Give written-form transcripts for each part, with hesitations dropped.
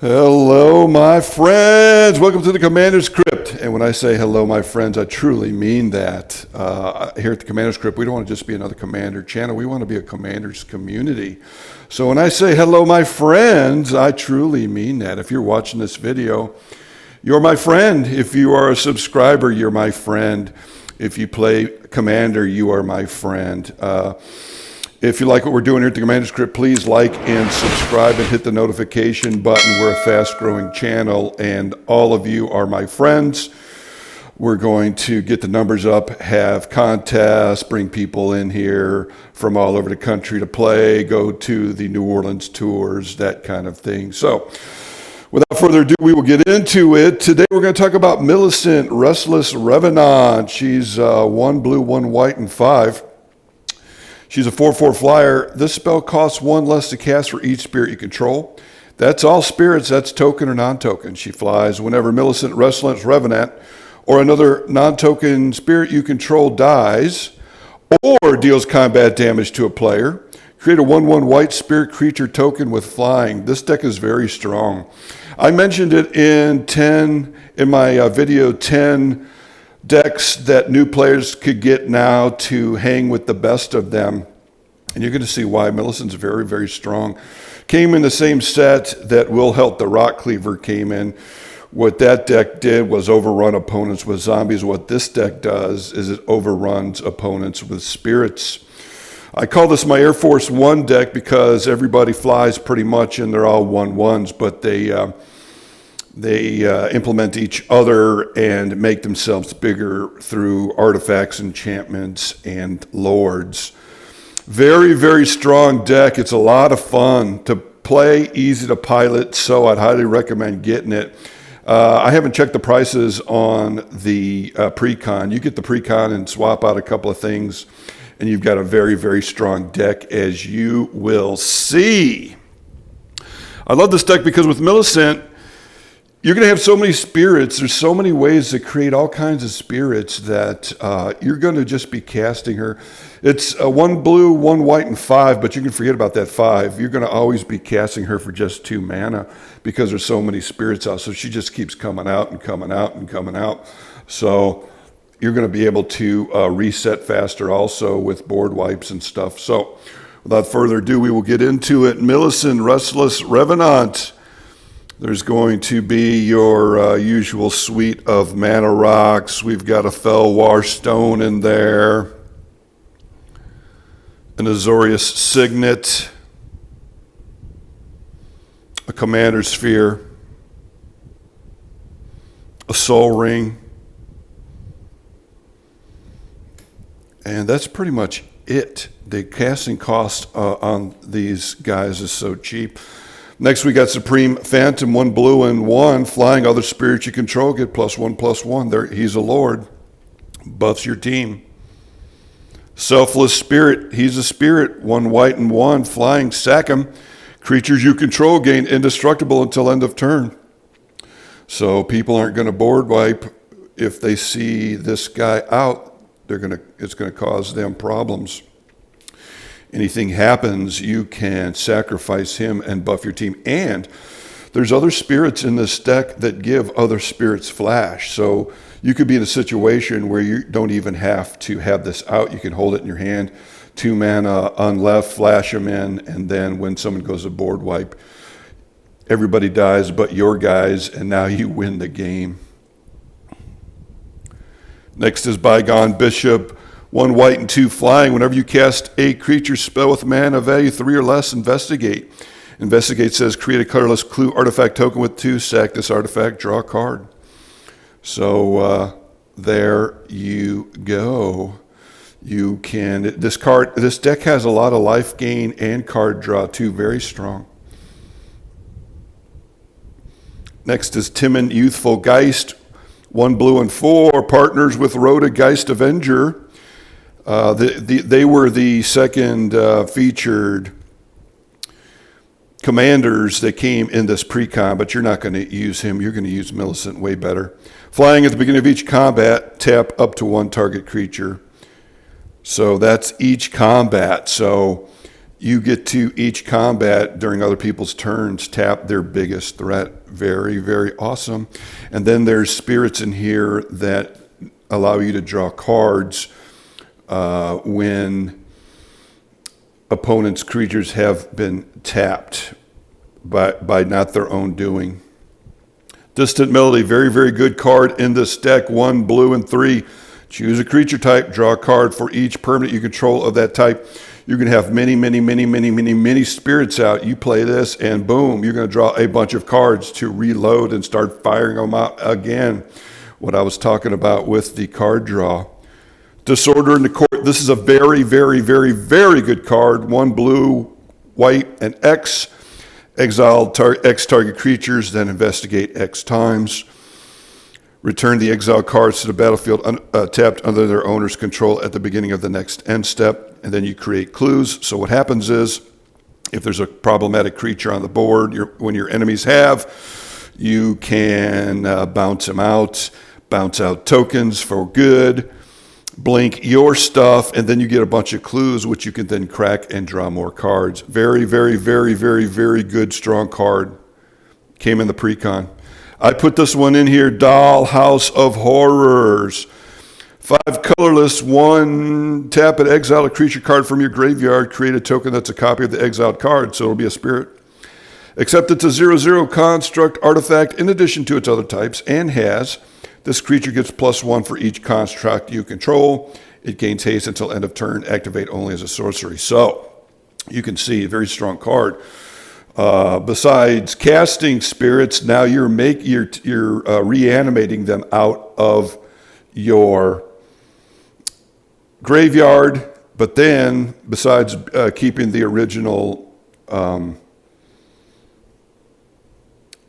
Hello, my friends. Welcome to the Commander's Crypt. And when I say hello, my friends, I truly mean that. Here at the Commander's Crypt, we don't want to just be another Commander channel. We want to be a Commander's community. So when I say hello, my friends, I truly mean that. If you're watching this video, you're my friend. If you are a subscriber, you're my friend. If you play Commander, you are my friend. If you like what we're doing here at the Commander's Crypt, please like and subscribe and hit the notification button. We're a fast-growing channel, and all of you are my friends. We're going to get the numbers up, have contests, bring people in here from all over the country to play, go to the New Orleans tours, that kind of thing. So, without further ado, we will get into it. Today we're going to talk about Millicent Restless Revenant. She's 1 blue, 1 white, and 5. She's a 4/4 flyer. This spell costs 1 less to cast for each spirit you control. That's all spirits, that's token or non-token. She flies whenever Millicent Restless Revenant or another non-token spirit you control dies or deals combat damage to a player. Create a 1/1 white spirit creature token with flying. This deck is very strong. I mentioned it in my video 10 decks that new players could get now to hang with the best of them. And you're going to see why. Millicent's very, very strong. Came in the same set that Will Help the Rock Cleaver came in. What that deck did was overrun opponents with zombies. What this deck does is it overruns opponents with spirits. I call this my Air Force One deck because everybody flies pretty much and they're all 1/1s, but they implement each other and make themselves bigger through artifacts, enchantments, and lords. Very, very strong deck. It's a lot of fun to play, easy to pilot, so I'd highly recommend getting it. I haven't checked the prices on the pre-con. You get the pre-con and swap out a couple of things, and you've got a very, very strong deck, as you will see. I love this deck because with Millicent, you're going to have so many spirits. There's so many ways to create all kinds of spirits that you're going to just be casting her. It's 1 blue, 1 white, and 5, but you can forget about that 5. You're going to always be casting her for just 2 mana because there's so many spirits out. So she just keeps coming out and coming out and coming out. So you're going to be able to reset faster also with board wipes and stuff. So without further ado, we will get into it. Millicent Restless Revenant. There's going to be your usual suite of mana rocks. We've got a Felwar Stone in there, an Azorius Signet, a Commander Sphere, a Soul Ring, and that's pretty much it. The casting cost on these guys is so cheap. Next, we got Supreme Phantom, 1 blue and 1. Flying, other spirits you control get +1/+1. There, he's a lord. Buffs your team. Selfless Spirit, he's a spirit. 1 white and 1. Flying, sack him. Creatures you control gain indestructible until end of turn. So people aren't going to board wipe if they see this guy out. It's going to cause them problems. Anything happens, you can sacrifice him and buff your team. And there's other spirits in this deck that give other spirits flash. So you could be in a situation where you don't even have to have this out. You can hold it in your hand, 2 mana on left, flash them in, and then when someone goes to board wipe, everybody dies but your guys, and now you win the game. Next is Bygone Bishop. 1 white and 2 flying. Whenever you cast a creature spell with mana value 3 or less, investigate. Investigate says create a colorless clue artifact token with 2, sack this artifact, draw a card. So there you go. You can, this deck has a lot of life gain and card draw too, very strong. Next is Timon Youthful Geist. 1 blue and 4, partners with Rhoda Geist Avenger. They were the second featured commanders that came in this pre-con, but you're not going to use him. You're going to use Millicent way better. Flying at the beginning of each combat, tap up to 1 target creature. So that's each combat. So You get to each combat during other people's turns tap their biggest threat. Very, very awesome. And then there's spirits in here that allow you to draw cards when opponents' creatures have been tapped by not their own doing. Distant Melody, very, very good card in this deck. 1 blue and 3. Choose a creature type, draw a card for each permanent you control of that type. You can have many spirits out. You play this and boom, you're going to draw a bunch of cards to reload and start firing them out again. What I was talking about with the card draw. Disorder in the Court. This is a very, very, very, very good card. 1 blue, white, and X. Exile X target creatures, then investigate X times. Return the exile cards to the battlefield tapped under their owner's control at the beginning of the next end step, and then you create clues. So what happens is, if there's a problematic creature on the board, when your enemies have, you can bounce them out, bounce out tokens for good, blink your stuff, and then you get a bunch of clues, which you can then crack and draw more cards. Very, very, very, very, very good, strong card. Came in the pre-con. I put this one in here, Dollhouse of Horrors. 5 colorless, 1 tap it, exile a creature card from your graveyard, create a token that's a copy of the exiled card, so it'll be a spirit. Except it's a 0/0 construct artifact in addition to its other types, and this creature gets +1 for each construct you control. It gains haste until end of turn, activate only as a sorcery. So, you can see, a very strong card. Besides casting spirits, now you're reanimating them out of your graveyard, but then, besides keeping the original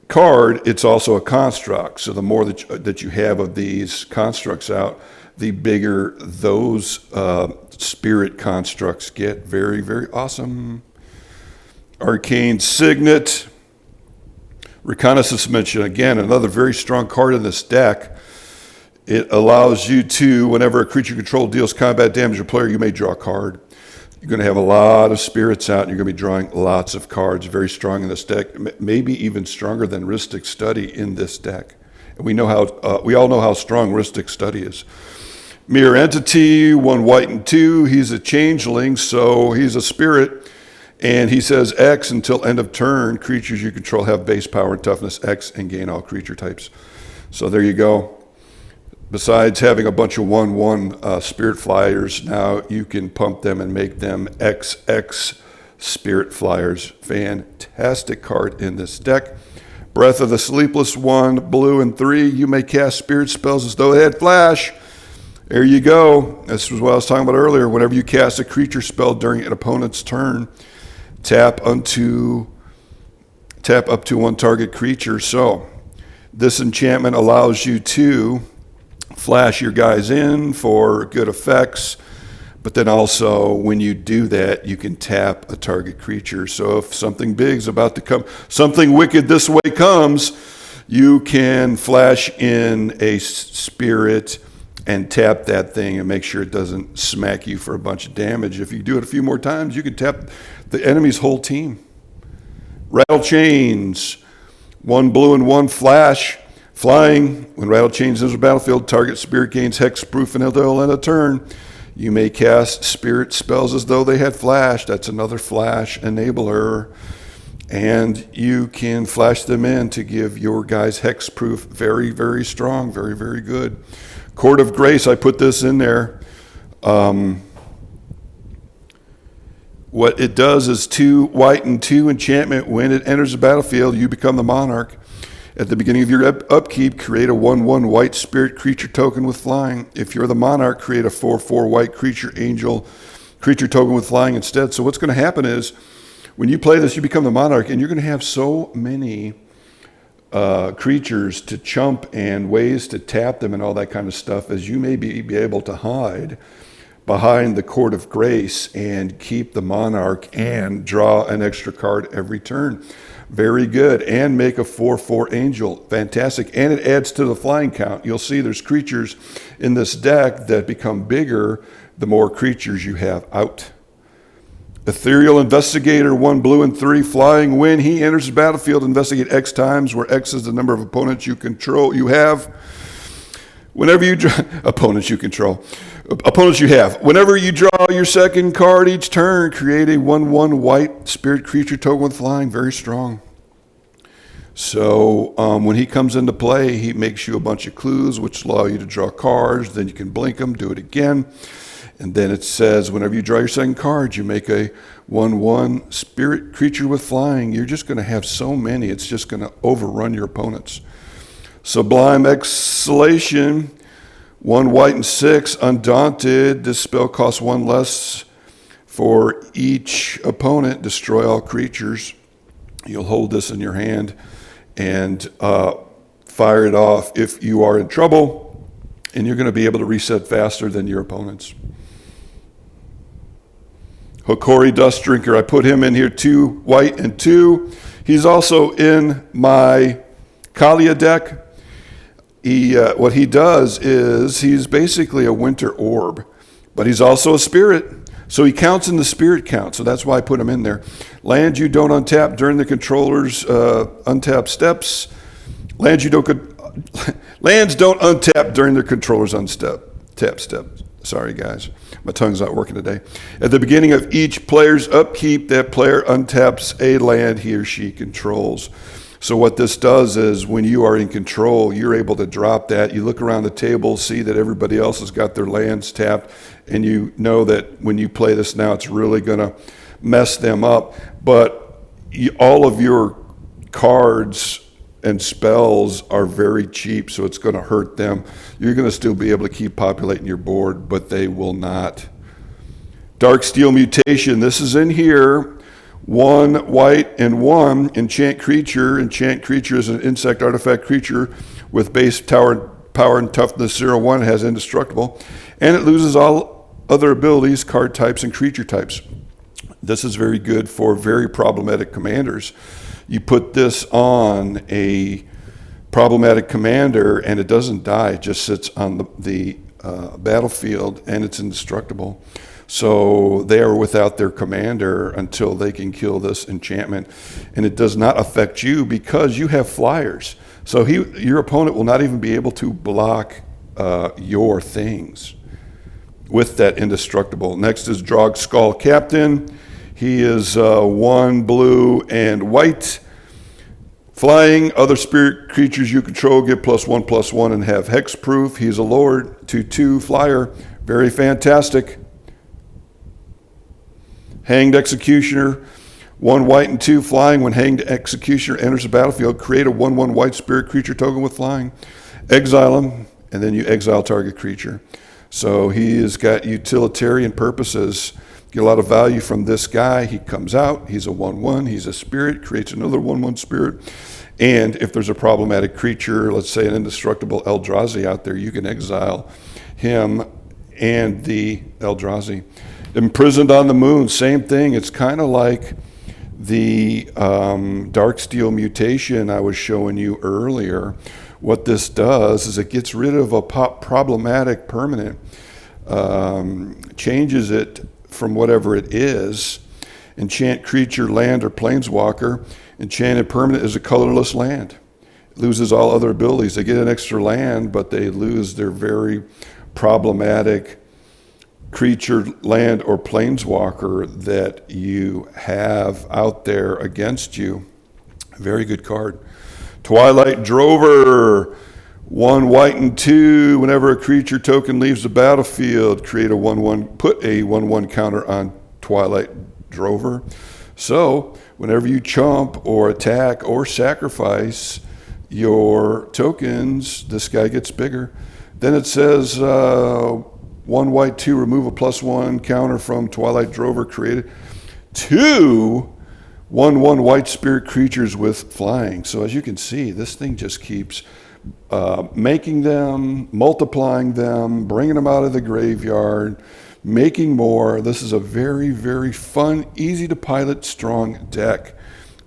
card, it's also a construct. So the more that you have of these constructs out, the bigger those spirit constructs get. Very, very awesome. Arcane Signet. Reconnaissance Mission. Again, another very strong card in this deck. It allows you to, whenever a creature control deals combat damage to a player, you may draw a card. You're going to have a lot of spirits out, and you're going to be drawing lots of cards. Very strong in this deck, maybe even stronger than Rhystic Study in this deck. And we all know how strong Rhystic Study is. Mirror Entity, 1 white and 2. He's a changeling, so he's a spirit. And he says X until end of turn. Creatures you control have base power and toughness X and gain all creature types. So there you go. Besides having a bunch of 1/1 spirit flyers, now you can pump them and make them XX spirit flyers. Fantastic card in this deck. Breath of the Sleepless One, blue and 3. You may cast spirit spells as though they had flash. There you go. This was what I was talking about earlier. Whenever you cast a creature spell during an opponent's turn, tap up to 1 target creature. So this enchantment allows you to flash your guys in for good effects, but then also when you do that, you can tap a target creature. So if something big's about to come, something wicked this way comes, you can flash in a spirit and tap that thing and make sure it doesn't smack you for a bunch of damage. If you do it a few more times, you can tap the enemy's whole team. Rattle Chains, 1 blue and 1 flash. Flying, when Rattle Chains enters the battlefield, target spirit gains hexproof until end of turn. You may cast spirit spells as though they had flash. That's another flash enabler. And you can flash them in to give your guys hexproof. Very, very strong. Very, very good. Court of Grace, I put this in there. What it does is 2 white and 2 enchantment. When it enters the battlefield, you become the monarch. At the beginning of your upkeep, create a 1/1 white spirit creature token with flying. If you're the monarch, create a 4/4 white creature angel creature token with flying instead. So what's going to happen is, when you play this, you become the monarch, and you're going to have so many creatures to chump and ways to tap them and all that kind of stuff, as you may be able to hide behind the Court of Grace and keep the monarch and draw an extra card every turn. Very good. And make a 4/4 angel. Fantastic. And it adds to the flying count. You'll see there's creatures in this deck that become bigger the more creatures you have out. Ethereal Investigator, 1 blue and 3 flying. When he enters the battlefield, investigate X times, where X is the number of opponents you have. Whenever you draw opponents you have. Whenever you draw your second card each turn, create a 1/1 white spirit creature token with flying. Very strong. So when he comes into play, he makes you a bunch of clues, which allow you to draw cards. Then you can blink them, do it again. And then it says, whenever you draw your second card, you make a 1/1 spirit creature with flying. You're just going to have so many, it's just going to overrun your opponents. Sublime Exhalation, 1 white and 6, Undaunted. This spell costs 1 less for each opponent. Destroy all creatures. You'll hold this in your hand and fire it off if you are in trouble, and you're going to be able to reset faster than your opponents. Hokori Dust Drinker, I put him in here, 2 white and 2. He's also in my Kalia deck. What he does is he's basically a winter orb, but he's also a spirit. So he counts in the spirit count, so that's why I put him in there. Lands you don't untap during the controller's untap steps. Lands don't untap during their controller's tap steps. Sorry, guys. My tongue's not working today. At the beginning of each player's upkeep, that player untaps a land he or she controls. So what this does is when you are in control, you're able to drop that. You look around the table, see that everybody else has got their lands tapped, and you know that when you play this now, it's really going to mess them up. But all of your cards and spells are very cheap, so it's going to hurt them. You're going to still be able to keep populating your board, but they will not. Darksteel Mutation, this is in here. 1 white and 1 enchant creature. Enchant creature is an insect artifact creature with base power and toughness 0/1. It has indestructible, and it loses all other abilities, card types, and creature types. This is very good for very problematic commanders. You put this on a problematic commander and it doesn't die. It just sits on the battlefield and it's indestructible. So they are without their commander until they can kill this enchantment. And it does not affect you because you have flyers. So your opponent will not even be able to block your things with that indestructible. Next is Drog Skull Captain. He is 1 blue and white. Flying, other spirit creatures you control get +1/+1 and have hexproof. He's a lord, 2/2 flyer. Very fantastic. Hanged Executioner, 1 white and 2 flying. When Hanged Executioner enters the battlefield, create a 1/1 white spirit creature token with flying. Exile him, and then you exile target creature. So he has got utilitarian purposes. Get a lot of value from this guy. He comes out, he's a 1/1, he's a spirit, creates another 1/1 spirit. And if there's a problematic creature, let's say an indestructible Eldrazi out there, you can exile him and the Eldrazi. Imprisoned on the Moon, same thing. It's kind of like the Darksteel Mutation I was showing you earlier. What this does is it gets rid of a problematic permanent, changes it from whatever it is. Enchant creature, land, or planeswalker. Enchanted permanent is a colorless land. It loses all other abilities. They get an extra land, but they lose their very problematic creature, land, or planeswalker that you have out there against you. Very good card. Twilight Drover, 1 white and 2. Whenever a creature token leaves the battlefield, create a 1/1, put a 1/1 counter on Twilight Drover. So whenever you chump or attack or sacrifice your tokens, this guy gets bigger. Then it says 1 white 2, remove a +1 counter from Twilight Drover, created 2 1/1 white spirit creatures with flying. So as you can see, this thing just keeps making them, multiplying them, bringing them out of the graveyard, making more. This is a very, very fun, easy to pilot, strong deck.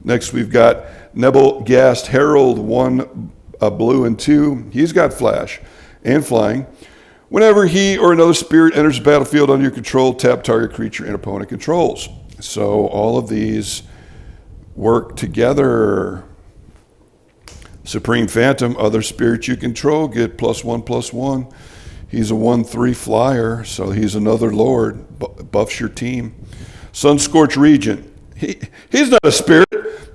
Next we've got Nebelgast Herald, 1 blue and 2. He's got flash and flying. Whenever he or another spirit enters the battlefield under your control, tap target creature and opponent controls. So all of these work together. Supreme Phantom, other spirits you control get +1/+1. He's a 1/3 flyer, so he's another lord, buffs your team. Sunscorched Regent, he's not a spirit.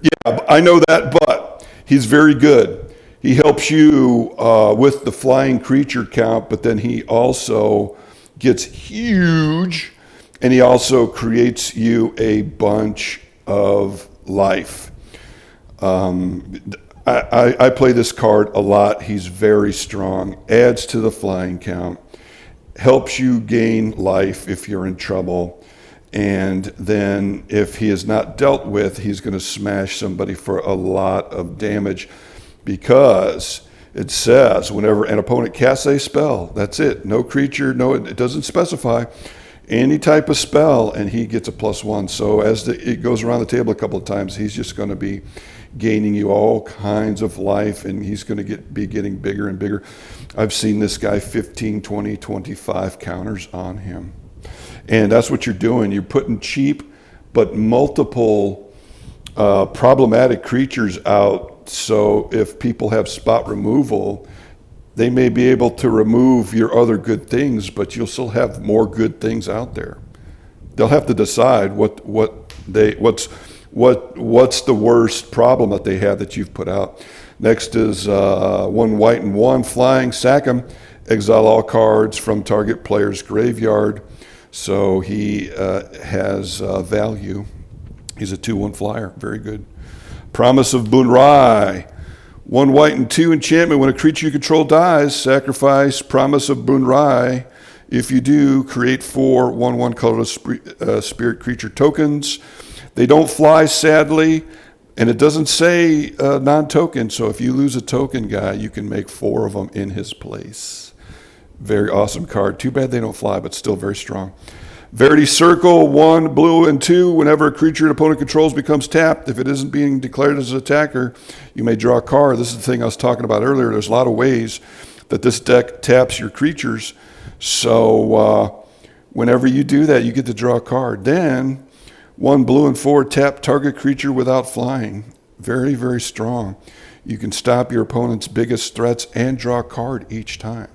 Yeah, I know that, but he's very good. He helps you with the flying creature count, but then he also gets huge, and he also creates you a bunch of life. I play this card a lot. He's very strong, adds to the flying count, helps you gain life if you're in trouble. And then if he is not dealt with, he's going to smash somebody for a lot of damage, because it says whenever an opponent casts a spell, that's it. No creature, no, it doesn't specify any type of spell, and he gets a +1. So as it goes around the table a couple of times, he's just going to be gaining you all kinds of life, and he's going to be getting bigger and bigger. I've seen this guy 15, 20, 25 counters on him. And that's what you're doing. You're putting cheap but multiple problematic creatures out. So if people have spot removal, they may be able to remove your other good things, but you'll still have more good things out there. They'll have to decide what's the worst problem that they have that you've put out. Next is 1 white and 1 flying. Sack him. Exile all cards from target player's graveyard. So he has value. He's a 2/1 flyer. Very good. Promise of Bunrai. 1 white and 2 enchantment. When a creature you control dies, sacrifice Promise of Bunrai. If you do, create 4 1/1 colorless spirit creature tokens. They don't fly, sadly, and it doesn't say non-token. So if you lose a token guy, you can make 4 of them in his place. Very awesome card. Too bad they don't fly, but still very strong. Verity Circle, 1 blue and 2. Whenever a creature an opponent controls becomes tapped, if it isn't being declared as an attacker, you may draw a card. This is the thing I was talking about earlier. There's a lot of ways that this deck taps your creatures. So whenever you do that, you get to draw a card. Then 1 blue and 4, tap target creature without flying. Very, very strong. You can stop your opponent's biggest threats and draw a card each time.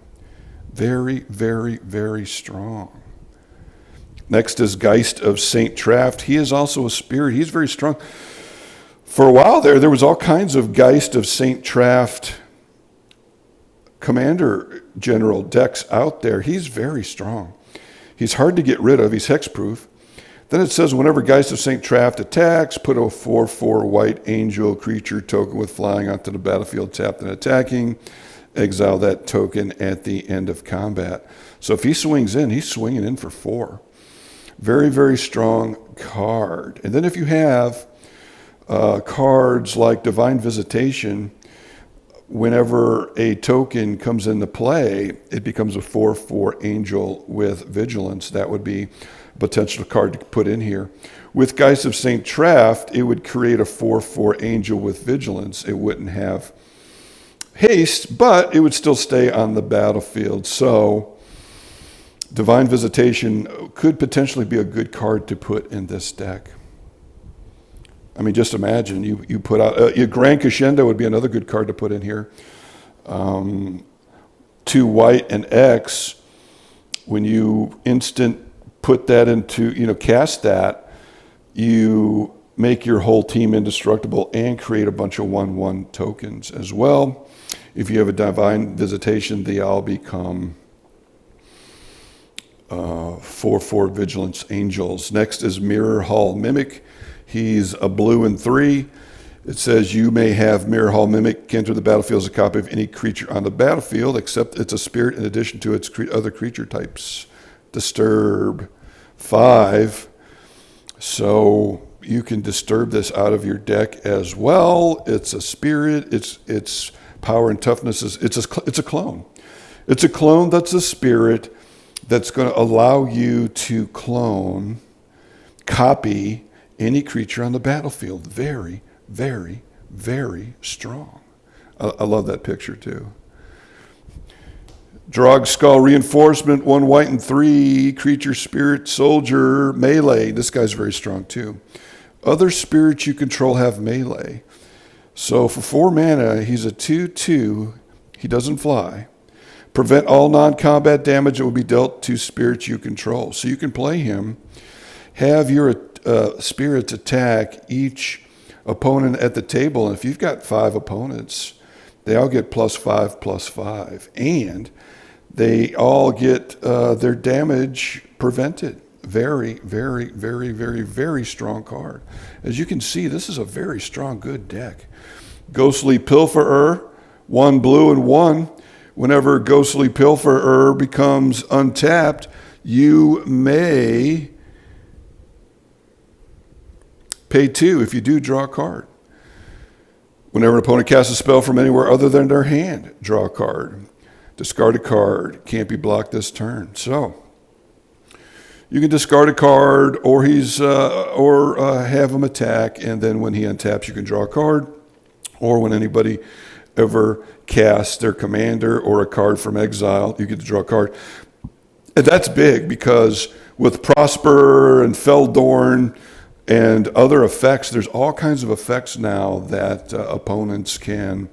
Very, very, very strong. Next is Geist of St. Traft. He is also a spirit. He's very strong. For a while there was all kinds of Geist of St. Traft Commander General decks out there. He's very strong. He's hard to get rid of. He's hexproof. Then it says whenever Geist of St. Traft attacks, put a 4/4 white angel creature token with flying onto the battlefield, tapped and attacking. Exile that token at the end of combat. So if he swings in, he's swinging in for 4. Very, very strong card. And then if you have cards like Divine Visitation, whenever a token comes into play, it becomes a 4/4 angel with vigilance. That would be a potential card to put in here. With Geist of St. Traft, it would create a 4/4 angel with vigilance. It wouldn't have haste, but it would still stay on the battlefield. So Divine Visitation could potentially be a good card to put in this deck. I mean, just imagine you put out your Grand Crescendo would be another good card to put in here. 2 white and X. When you instant put that into, cast that, you make your whole team indestructible and create a bunch of 1/1 tokens as well. If you have a Divine Visitation, they all become 4/4 Vigilance Angels. Next is Mirror Hall Mimic. He's a blue and 3. It says you may have Mirror Hall Mimic enter the battlefield as a copy of any creature on the battlefield, except it's a spirit in addition to its other creature types. Disturb 5. So you can disturb this out of your deck as well. It's a spirit. It's power and toughness. It's a clone. It's a clone that's a spirit that's going to allow you to copy any creature on the battlefield. Very, very, very strong. I love that picture too. Drog Skull Reinforcement, 1 white and 3, creature, spirit, soldier, melee. This guy's very strong too. Other spirits you control have melee. So for 4 mana, he's a 2/2. He doesn't fly. Prevent all non-combat damage that will be dealt to spirits you control. So you can play him, have your spirits attack each opponent at the table. And if you've got 5 opponents, they all get +5/+5. And they all get their damage prevented. Very, very, very, very, very strong card. As you can see, this is a very strong, good deck. Ghostly Pilferer, 1 blue and 1. Whenever Ghostly Pilferer becomes untapped, you may pay 2. If you do, draw a card. Whenever an opponent casts a spell from anywhere other than their hand, draw a card. Discard a card. Can't be blocked this turn. So you can discard a card, or have him attack, and then when he untaps, you can draw a card. Or when anybody ever casts their commander or a card from exile, you get to draw a card. And that's big because with Prosper and Feldorn and other effects, there's all kinds of effects now that opponents can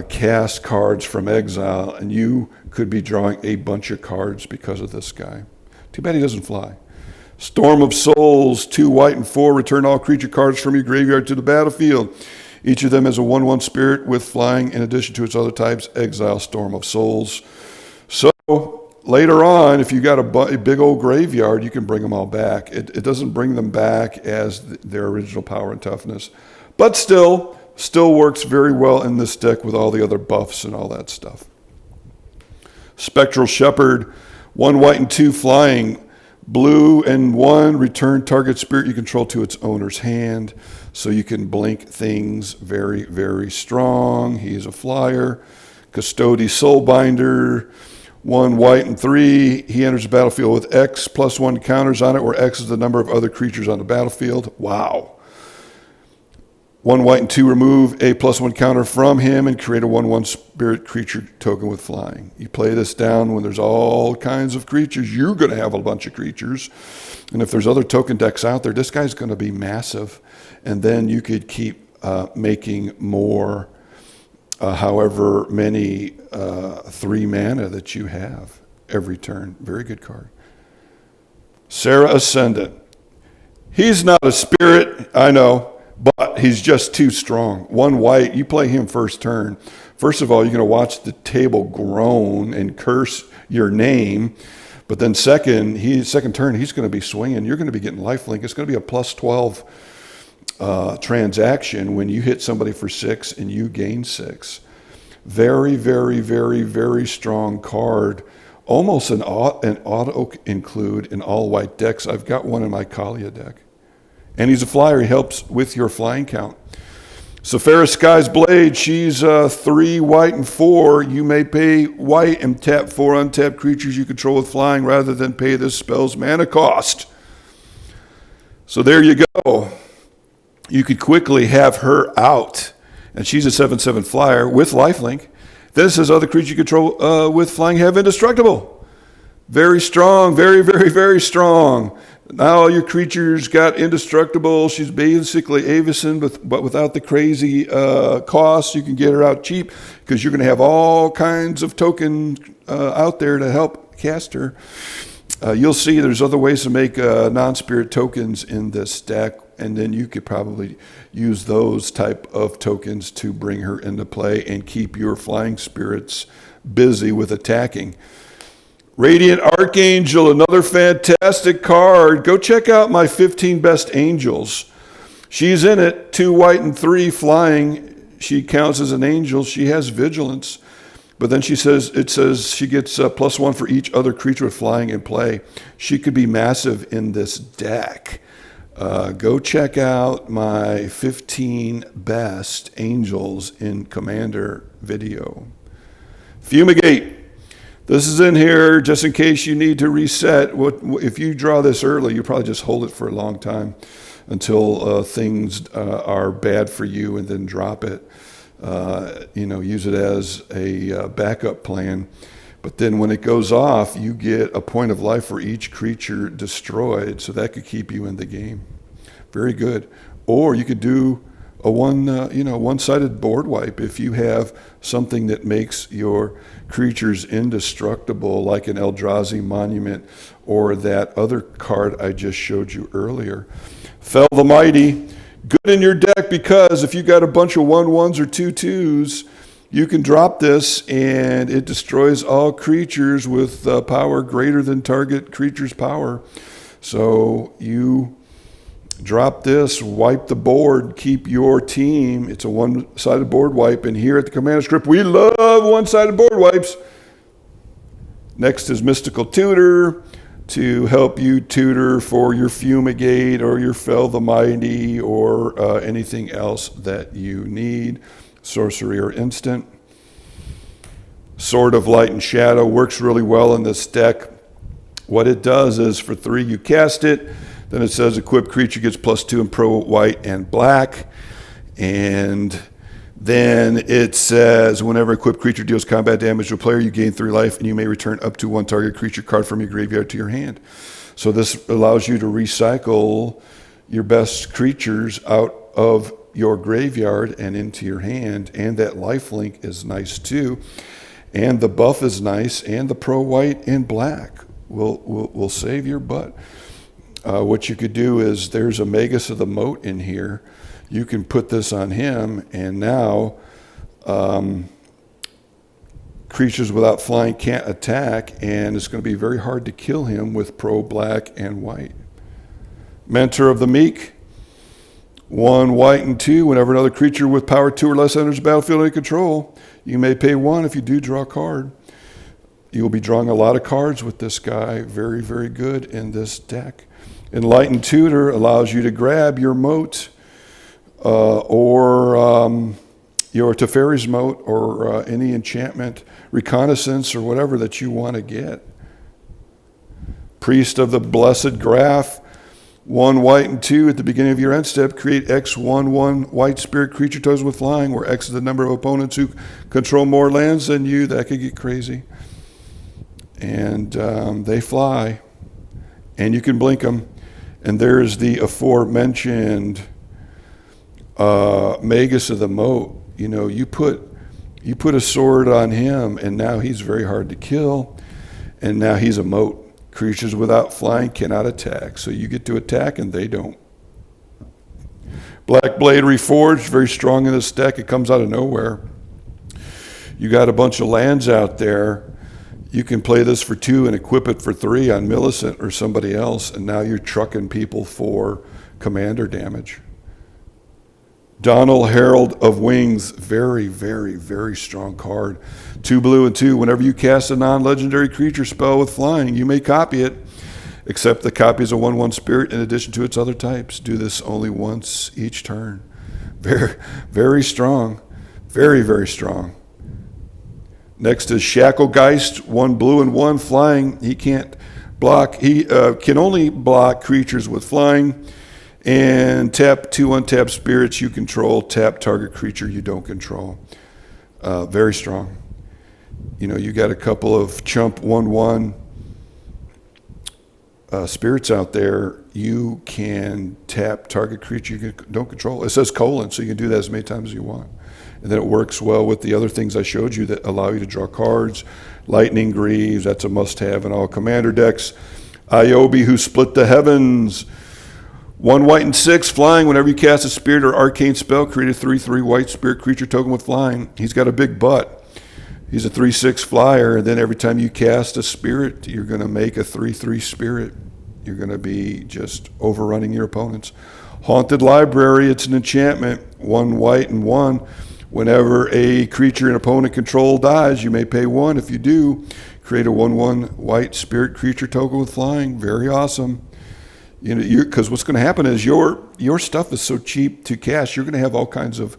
cast cards from exile, and you could be drawing a bunch of cards because of this guy. Too bad he doesn't fly. Storm of Souls, 2 white and 4. Return all creature cards from your graveyard to the battlefield. Each of them has a 1/1 spirit with flying in addition to its other types. Exile Storm of Souls. So later on, if you got a big old graveyard, you can bring them all back. It doesn't bring them back as their original power and toughness, but still works very well in this deck with all the other buffs and all that stuff. Spectral Shepherd, 1 white and 2 flying. Blue and 1, return target spirit you control to its owner's hand. So you can blink things. Very, very strong. He's a flyer. Custody Soulbinder, 1 white and 3. He enters the battlefield with X +1 counters on it, where X is the number of other creatures on the battlefield. Wow. 1 white and 2, remove a +1 counter from him and create a 1/1 spirit creature token with flying. You play this down when there's all kinds of creatures. You're going to have a bunch of creatures. And if there's other token decks out there, this guy's going to be massive. And then you could keep making more, however many 3 mana that you have every turn. Very good card. Sarah Ascendant. He's not a spirit, I know. But he's just too strong. 1 white, you play him first turn. First of all, you're going to watch the table groan and curse your name. But then second turn, he's going to be swinging. You're going to be getting lifelink. It's going to be a +12 transaction when you hit somebody for 6 and you gain 6. Very, very, very, very strong card. Almost an auto include in all white decks. I've got one in my Kalia deck. And he's a flyer. He helps with your flying count. Saphira Sky's Blade. She's 3 white and 4. You may pay white and tap 4 untapped creatures you control with flying rather than pay this spell's mana cost. So there you go. You could quickly have her out. And she's a 7/7 flyer with lifelink. Then it says other creatures you control with flying have indestructible. Very strong. Very, very, very strong. Now all your creatures got indestructible. She's basically Avacyn, but without the crazy costs. You can get her out cheap because you're going to have all kinds of tokens out there to help cast her. You'll see there's other ways to make non-spirit tokens in this deck, and then you could probably use those type of tokens to bring her into play and keep your flying spirits busy with attacking. Radiant Archangel, another fantastic card. Go check out my 15 best angels. She's in it, 2 white and 3 flying. She counts as an angel. She has vigilance. But then it says she gets +1 for each other creature with flying in play. She could be massive in this deck. Go check out my 15 best angels in Commander video. Fumigate. This is in here just in case you need to reset. If you draw this early, you probably just hold it for a long time until things are bad for you and then drop it. Use it as a backup plan. But then when it goes off, you get a point of life for each creature destroyed, so that could keep you in the game. Very good. Or you could do a one-sided board wipe if you have something that makes your creatures indestructible, like an Eldrazi Monument or that other card I just showed you earlier. Fell the Mighty, good in your deck because if you got a bunch of 1/1s or 2/2s, you can drop this and it destroys all creatures with power greater than target creature's power. So you drop this, wipe the board, keep your team. It's a one-sided board wipe, and here at the Commander's Crypt, we love one-sided board wipes. Next is Mystical Tutor to help you tutor for your Fumigate or your Fell the Mighty or anything else that you need. Sorcery or instant. Sword of Light and Shadow works really well in this deck. What it does is for 3 you cast it, then it says equipped creature gets +2 in pro white and black, and then it says whenever equipped creature deals combat damage to a player, you gain 3 life and you may return up to 1 target creature card from your graveyard to your hand. So this allows you to recycle your best creatures out of your graveyard and into your hand, and that lifelink is nice too, and the buff is nice, and the pro white and black will save your butt. What you could do is there's a Magus of the Moat in here. You can put this on him, and now creatures without flying can't attack, and it's going to be very hard to kill him with pro black and white. Mentor of the Meek, 1 white and 2. Whenever another creature with power 2 or less enters the battlefield under control, you may pay 1 if you do draw a card. You will be drawing a lot of cards with this guy. Very, very good in this deck. Enlightened Tutor allows you to grab your moat or your Teferi's Moat or any enchantment, reconnaissance, or whatever that you want to get. Priest of the Blessed Graph, 1 white and 2 at the beginning of your end step. Create X/1/1 white spirit creature tokens with flying, where X is the number of opponents who control more lands than you. That could get crazy. And they fly, and you can blink them. And there's the aforementioned Magus of the Moat. You know, you put a sword on him, and now he's very hard to kill, and now he's a moat. Creatures without flying cannot attack, so you get to attack, and they don't. Black Blade Reforged, very strong in this deck. It comes out of nowhere. You got a bunch of lands out there. You can play this for 2 and equip it for 3 on Millicent or somebody else, and now you're trucking people for commander damage. Donald, Herald of Wings, very, very, very strong card. 2 blue and 2. Whenever you cast a non-legendary creature spell with flying, you may copy it, except the copy is a 1/1 spirit in addition to its other types. Do this only once each turn. Very, very strong. Very, very strong. Next is Shacklegeist, 1 blue and 1 flying. He can't block. He can only block creatures with flying. And tap 2 untapped spirits you control. Tap target creature you don't control. Very strong. You know, you got a couple of chump 1/1 spirits out there. You can tap target creature you don't control. It says colon, so you can do that as many times as you want. And then it works well with the other things I showed you that allow you to draw cards. Lightning Greaves, that's a must-have in all commander decks. Iobi, who split the heavens. 1 white and 6 flying. Whenever you cast a spirit or arcane spell, create a 3/3 white spirit creature token with flying. He's got a big butt. He's a 3/6 flyer, and then every time you cast a spirit, you're going to make a 3/3 spirit. You're going to be just overrunning your opponents. Haunted Library, it's an enchantment. 1 white and 1. Whenever a creature an opponent control dies, you may pay 1. If you do, create a 1/1 white spirit creature token with flying. Very awesome. You know, because what's going to happen is your stuff is so cheap to cast, you're going to have all kinds of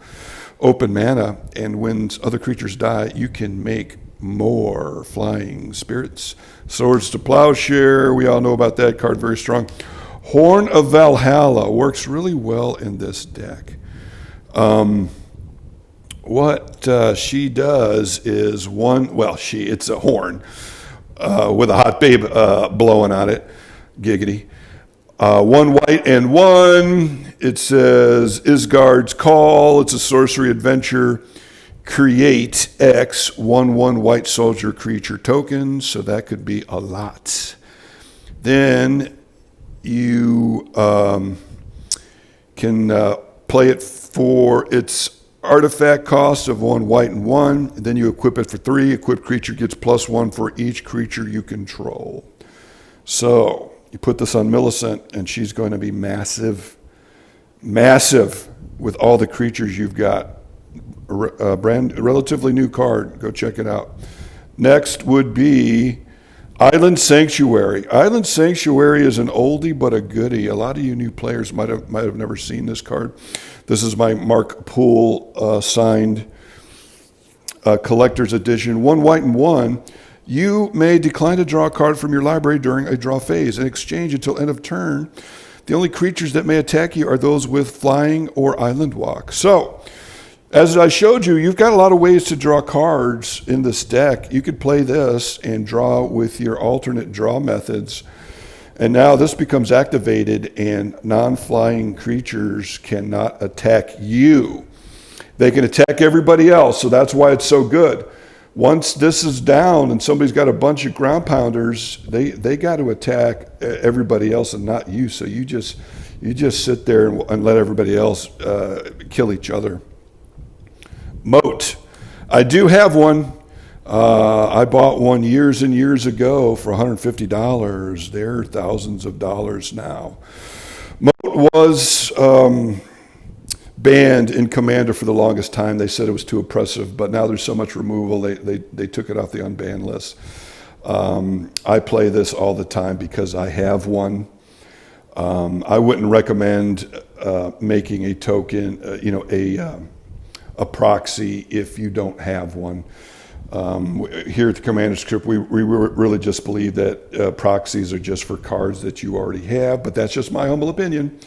open mana, and when other creatures die, you can make more flying spirits. Swords to Plowshare, we all know about that card, very strong. Horn of Valhalla works really well in this deck. what she does is it's a horn with a hot babe blowing on it. Giggity. One white and one. It says Isgard's Call. It's a sorcery adventure. Create X 1/1 white soldier creature token. So that could be a lot. Then you can play it for its artifact cost of 1 white and 1. Then you equip it for 3. Equipped creature gets +1 for each creature you control. So you put this on Millicent, and she's going to be massive, massive with all the creatures you've got. A relatively new card. Go check it out. Next would be Island Sanctuary. Island Sanctuary is an oldie but a goodie. A lot of you new players might have never seen this card. This is my Mark Poole signed collector's edition. 1 white and 1. You may decline to draw a card from your library during a draw phase. In exchange, until end of turn, the only creatures that may attack you are those with flying or island walk. So, as I showed you, you've got a lot of ways to draw cards in this deck. You could play this and draw with your alternate draw methods. And now this becomes activated, and non-flying creatures cannot attack you. They can attack everybody else, so that's why it's so good. Once this is down and somebody's got a bunch of ground pounders, they got to attack everybody else and not you. So you just sit there and let everybody else kill each other. Moat. I do have one. I bought one years and years ago for $150. They're thousands of dollars now. Moat was banned in Commander for the longest time. They said it was too oppressive, but now there's so much removal, they took it off the unbanned list. I play this all the time because I have one. I wouldn't recommend making a token, a proxy if you don't have one. Here at the Commander's Crypt, we really just believe that proxies are just for cards that you already have, but that's just my humble opinion.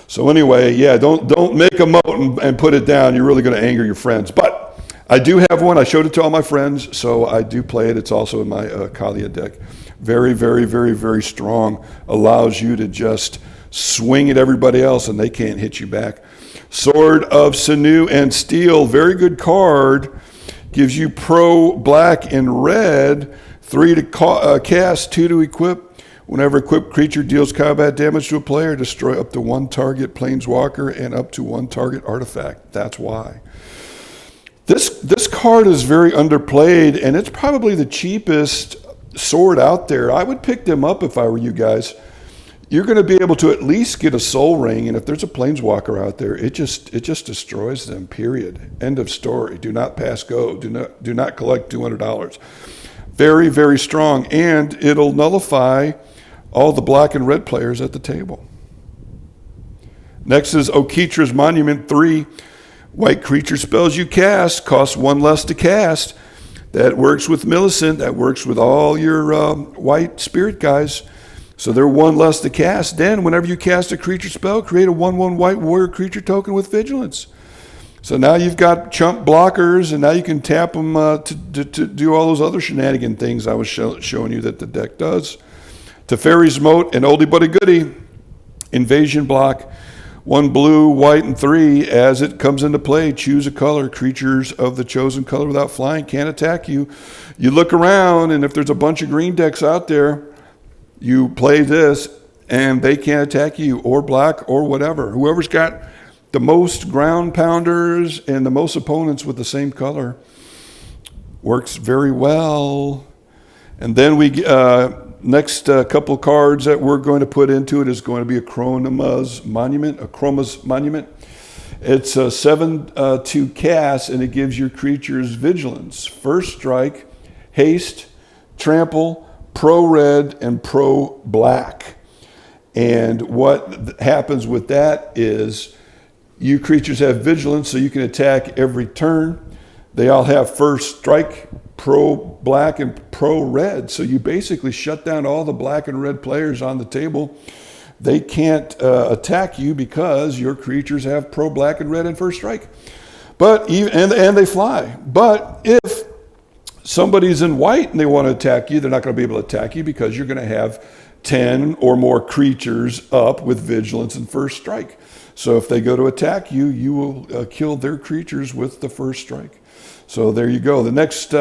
So anyway, yeah, don't make a moat and put it down. You're really going to anger your friends. But I do have one. I showed it to all my friends, so I do play it. It's also in my Kalia deck. Very, very, very, very strong. Allows you to just swing at everybody else, and they can't hit you back. Sword of Sinew and Steel. Very good card. Gives you pro black and red. 3 to cast, 2 to equip. Whenever equipped creature deals combat damage to a player, destroy up to 1 target planeswalker and up to 1 target artifact. That's why. This card is very underplayed, and it's probably the cheapest sword out there. I would pick them up if I were you guys. You're going to be able to at least get a soul ring, and if there's a planeswalker out there, it just destroys them, period. End of story. Do not pass go. Do not collect $200. Very, very strong, and it'll nullify all the black and red players at the table. Next is Oketra's Monument. 3 white creature spells you cast, cost 1 less to cast. That works with Millicent. That works with all your white spirit guys. So they're 1 less to cast. Then whenever you cast a creature spell, create a 1/1 white warrior creature token with vigilance. So now you've got chump blockers, and now you can tap them to do all those other shenanigan things I was showing you that the deck does. Teferi's Moat, an oldie but a goodie. Invasion block. 1 blue, white, and 3. As it comes into play, choose a color. Creatures of the chosen color without flying can't attack you. You look around, and if there's a bunch of green decks out there, you play this, and they can't attack you, or black, or whatever. Whoever's got the most ground pounders and the most opponents with the same color works very well. And then we next couple cards that we're going to put into it is going to be a Chroma's Monument. It's a 7 to cast, and it gives your creatures vigilance, first strike, haste, trample, pro red, and pro black. And what happens with that is you creatures have vigilance, so you can attack every turn. They all have first strike, pro black, and pro red. So you basically shut down all the black and red players on the table. They can't attack you because your creatures have pro black and red and first strike. But even, and they fly. But if somebody's in white and they want to attack you, they're not going to be able to attack you because you're going to have 10 or more creatures up with vigilance and first strike. So if they go to attack you, you will kill their creatures with the first strike. So there you go. The next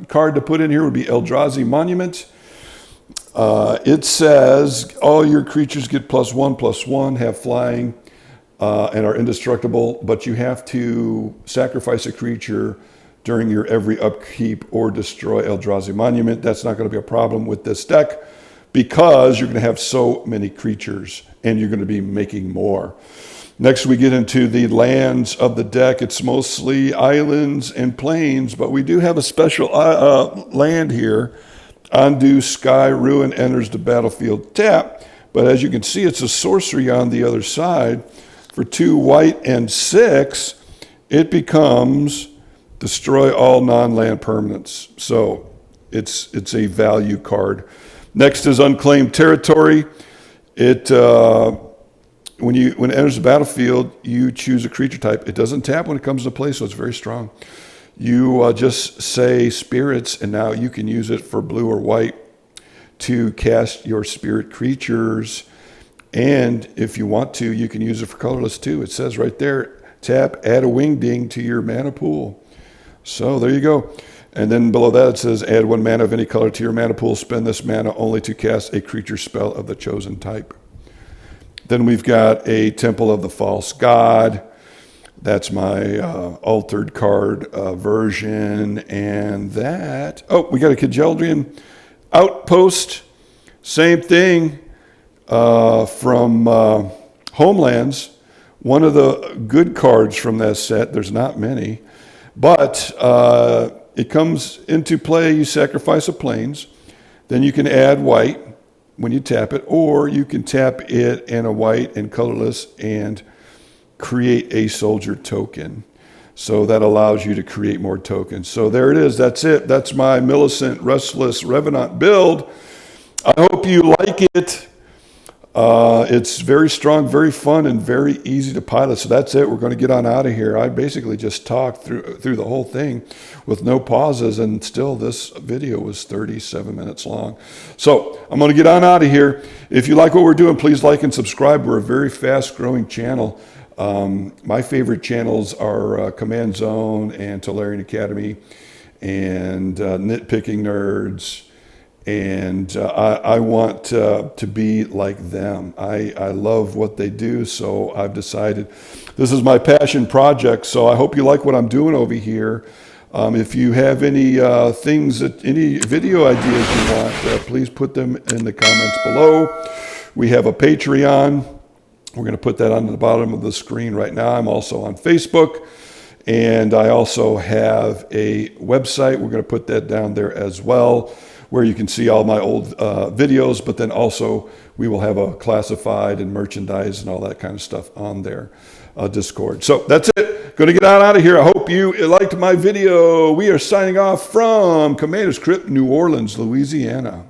card to put in here would be Eldrazi Monument. It says all your creatures get +1/+1, have flying, and are indestructible, but you have to sacrifice a creature during your every upkeep or destroy Eldrazi Monument. That's not going to be a problem with this deck because you're going to have so many creatures and you're going to be making more. Next, we get into the lands of the deck. It's mostly islands and plains, but we do have a special land here. Undo Sky Ruin enters the battlefield tap, but as you can see, it's a sorcery on the other side. For 2 white and 6, it becomes destroy all non-land permanents. So it's a value card. Next is Unclaimed Territory. It when it enters the battlefield, you choose a creature type. It doesn't tap when it comes into play, so it's very strong. You just say spirits, and now you can use it for blue or white to cast your spirit creatures. And if you want to, you can use it for colorless too. It says right there, tap, add a wingding to your mana pool. So there you go. And then below that it says add 1 mana of any color to your mana pool. Spend this mana only to cast a creature spell of the chosen type. Then we've got a Temple of the False God. That's my altered card version. And that, oh, we got a Kjeldrian Outpost. Same thing from Homelands. One of the good cards from that set. There's not many. But it comes into play, you sacrifice a plains. Then you can add white when you tap it, or you can tap it and a white and colorless and create a soldier token. So that allows you to create more tokens. So there it is. That's it. That's my Millicent Restless Revenant build. I hope you like it. It's very strong, very fun, and very easy to pilot. So that's it. We're going to get on out of here. I basically just talked through the whole thing with no pauses, and still this video was 37 minutes long. So I'm going to get on out of here. If you like what we're doing, please like and subscribe. We're a very fast-growing channel. My favorite channels are Command Zone and Tolarian Academy and Nitpicking Nerds. And I want to be like them. I love what they do, so I've decided this is my passion project. So I hope you like what I'm doing over here. If you have any any video ideas you want, please put them in the comments below. We have a Patreon. We're going to put that on the bottom of the screen right now. I'm also on Facebook. And I also have a website. We're going to put that down there as well, where you can see all my old videos, but then also we will have a classified and merchandise and all that kind of stuff on their Discord. So that's it. Going to get on out of here. I hope you liked my video. We are signing off from Commander's Crypt, New Orleans, Louisiana.